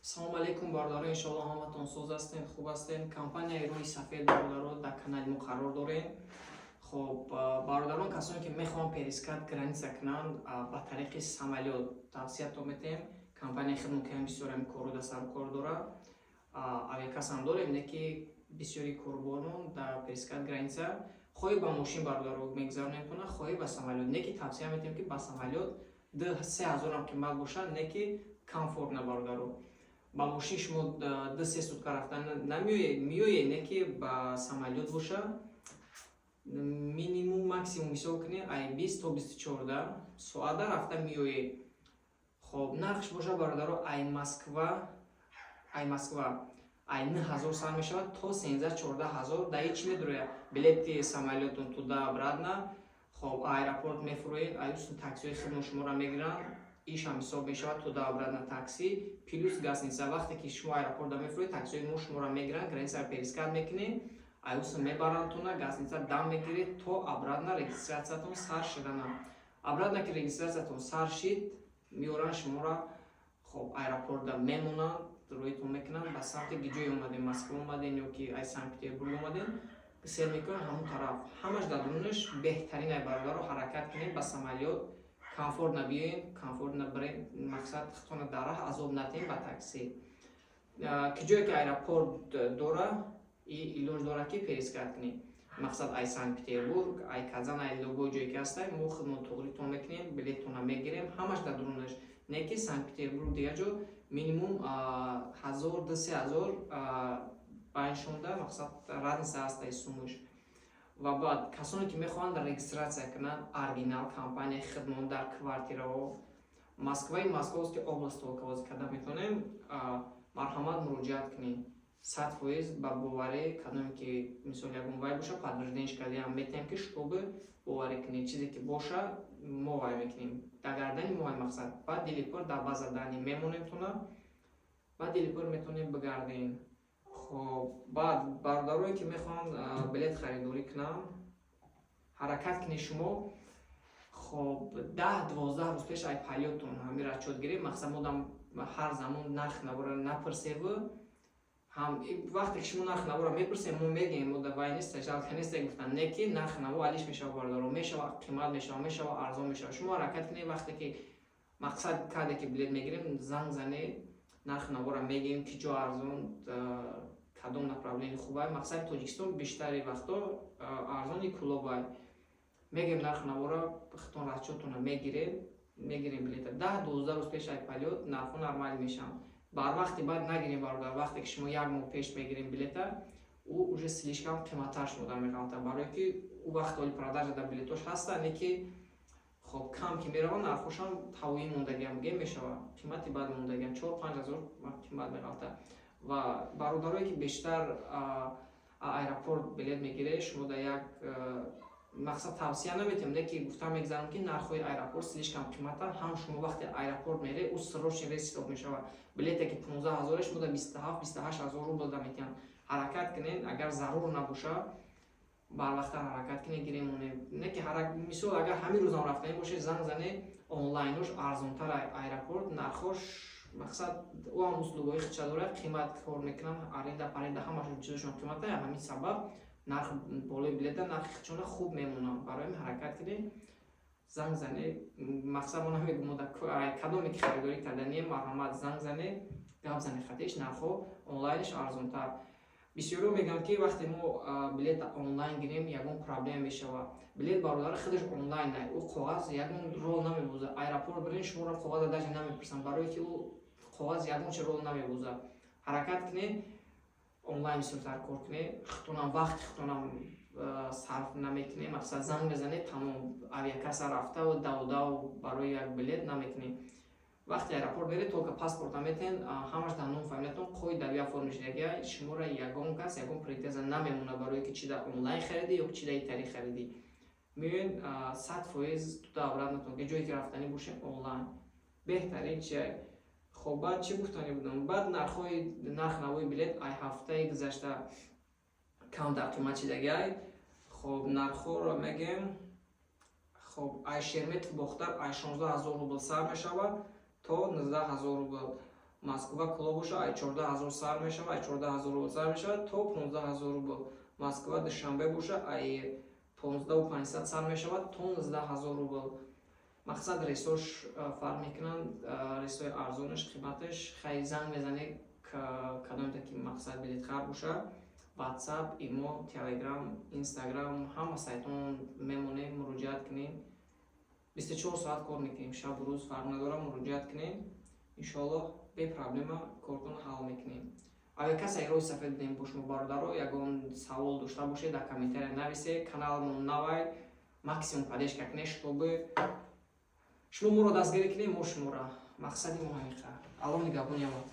Салому алейкум бардоро, иншалло ҳаматон соз ҳастем, хуб ҳастем. Компанияи Рӯи Сафед бародаро дар канали мо қарор дорем. Хоб бародарон касоне ки мехоҳанд перискат граница кунанд ба тариқи самолёт тавсиятон метем. Компания хидматкунам бисёрами кору дар сару кор дорад. Авиакасам дорем, не ки бисёри корбонон дар перискат граница хоҳӣ ба мошин бародаро мегзаронем кунад, хоҳӣ ба самолёт. Не ки тавсия метем ки ба самолёт 2-3 ҳазорам қимат бошад, не ки комфортна бародаро. Ба мошин шумо 2-3 сутка рафтан миёед, не ки ба самолёт боша. Минимум максимум ҳисоб кунед ай 20 то 24 соата рафта миёед. Хоб нархш боша бародаро ай Москва ай 9000 сар мешавад то 13-14 ҳазор. Да ич медуроя билети самолётон туда обратно. Хоб аэропорт мефуроед, ай устун таксиҳои хидмат шуморо мегиранд. Иш ҳам ҳисоб мешавад туда обратно такси плюс гостиница. Вақте ки шумо аэропорта мефуроед, таксиҳои мо шуморо мегиранд, граница перискат мекунед, ай устун мебарандтуна, гостиница дам мегиред то обратно регистратсиятон сар шидана. Обратно ки регистратсиятон сар шид, меоранд шуморо, хоб аэропорта мемонанд, рӯйтон мекунанд ба самти ҷои омадем, Москва омадем ё ки ай Санкт-Петербург омадем, сел мекунанд ҳамон тараф. Ҳамаш дар дунёш беҳтарин ай бародаро ҳаракат кунед ба самолёт. Комфортно биёед, комфортно биред, мақсад хитона дар роҳ азоб натем ба такси. Ки ҷое ки аэропорт дора, илоҷ дора ки перискат кунед. Мақсад ай Санкт-Петербург, ай Казан, ай любой ҷое ки ҳастай, мо хидмат тоғритон мекунем, билеттона мегирем, ҳамаш дар дунёш. Не ки Санкт-Петербург дигар ҷо минимум 1000-2-3 ҳазор байншонда, мақсад разница ҳастай суммаш. Ва баъд касоне ки мехоҳанд регистратсия кунанд, оригинал компания хидмат дар квартираҳо Москваи Московский област толковози карда метавонем, марҳамат муроҷиат кунед. 100% ба боварӣ кадоме ки мисол ягон вай боша подтвержденияш кардаам метавонем ки шутоби боварӣ кунед. Чизе ки боша мо вай мекунем. Дар гардани мо ай мақсад. Баъд дилипур дар база данӣ мемонем туна. Баъд дилипур метавонем бигардем. Хоб баъд бародарое ки мехоҳанд билет харидорӣ кунанд, ҳаракат кунед шумо. Хоб 10-12 рӯз пеш ай полётон ҳамин расчёт гирем. Мақсад модам ҳар замон нарх навора напурсеву. Вақте ки шумо нарх навора мепурсем, мо мегем мода вай неста, жалка неста гуфтан. Не ки нарх наво алиш мешава бародаро, мешава қимат мешава арзон мешава. Шумо ҳаракат кунед, вақте ки мақсад карде ки билет мегирем, занг занед, нарх навора мегем ки ҷо арзон, кадом направление хубай. Мақсад Тоҷикистон бештари вақто арзони кулобай. Мегем нарх навора хитон расчётона мегирем билета. 10-12 рӯз пеш ай полёт нархо нормал мешаванд. Бар вақти баъд нагирем бародар. Вақте ки шумо як моҳ пеш мегирем билета, ӯ уже слишком қиматаш мода меқамта, барое ки ӯ вақти оли продажа дар билетош ҳаста, не ки хоб кам ки мераванд, нархошам ҳавои мондагиам гем мешава. Қимати баъд мондагиам 4-5 ҳазор қимат меқамта. Ва бародарое ки бештар аэропорт билет мегиред, шумо дар як мақсад тавсия наметем, не ки гуфта мегзарам ки нархҳои аэропорт слишком қимата. Ҳам шумо вақте аэропорт меред, ӯ срочен рейс ҳисоб мешава. Билете ки 15 ҳазораш мода 27-28 ҳазор рубл да метиҳанд. ҳаракат кунед, агар зарур набоша барвақта ҳаракат кунед, гиремонед. Не ки мисол агар ҳамин рӯзам рафтани бошед, занг занед, онлайнош арзонтар аэропорт нархош. Мақсад ӯ ҳам услубҳои худша дорад, қимат кор мекунанд, аренда паренда ҳамашон чизошон қимата. Ҳамин сабаб нарх болои билета нархи худшона хуб мемонанд. Барои ҳаракат кунед, занг занед. Мақсад мо намегӯм мода кадоме ки харидорӣ карданем, марҳамат занг занед, гап занед хатиш, нархҳо онлайниш арзонтар. Бисёриҳо мегӯянд ки вақте мо билета онлайн гирем, ягон проблема мешава. Билет бародари худаш онлайн ай, ӯ коғаз ягон рол намебозад. Аэропорт бирем, шуморо коғаза даже намепурсанд, барое ки ӯ коғаз ягонча рол намебозад. Ҳаракат кунед, онлайн бисёртар кор кунед, хитонам вақти хитонам сарф намекунед. Мақсад занг мезанед, тамом авиакасса рафтаву дав барои як билет намекунед. Вақти аэропорт меред, толка паспорта метен, ҳамаш дар ном фамилиятон қоидави оформиш шудагия, шуморо ягон кас ягон претензия намемона барое ки чи дар онлайн хариди ё чи дар итари хариди. Меёед 100% туда обратнатон ки ҷое ки рафтани бошем онлайн. Беҳтарин чи ай. Хоб баъд чи гуфтани будам? Баъд нарх навои билет ай ҳафтаи гузашта кам дар қимат шидагиай. Хоб нархҳоро мегем. Хоб ай Шереметов Бохтар ай 16 ҳазор рубл сар мешавад то 19 ҳазор рубл. Москва клуб боша ай 14000 сар мешавад, ай 14000 рубл сар мешавад то 15000 рубл. Москва душанбе боша ай 15500 сар мешавад то 19000 рубл. Мақсад ресурс фарқ мекунанд, ресурс арзонаш қиматаш хай занг мезанед кадомта ки мақсад билет хар боша. WhatsApp, Imo, Telegram, Instagram, ҳама сайтон мемонем, муроҷиат кунем. 24 соат кор мекунем, шаб рӯз фарқ надорад, муроҷиат кунем. Иншоаллоҳ бе проблема коркун ҳал мекунем. Агар касе роҳи сафед дидем бо шумо бародаро, ягон савол дошта бошед, дар комментария нависед. Каналмон навай, максимум падешка кунед, чтобы шумо моро дастгирӣ кунед, мо шуморо. Мақсади мо ҳамин. Аллоҳ нигаҳбон ямон.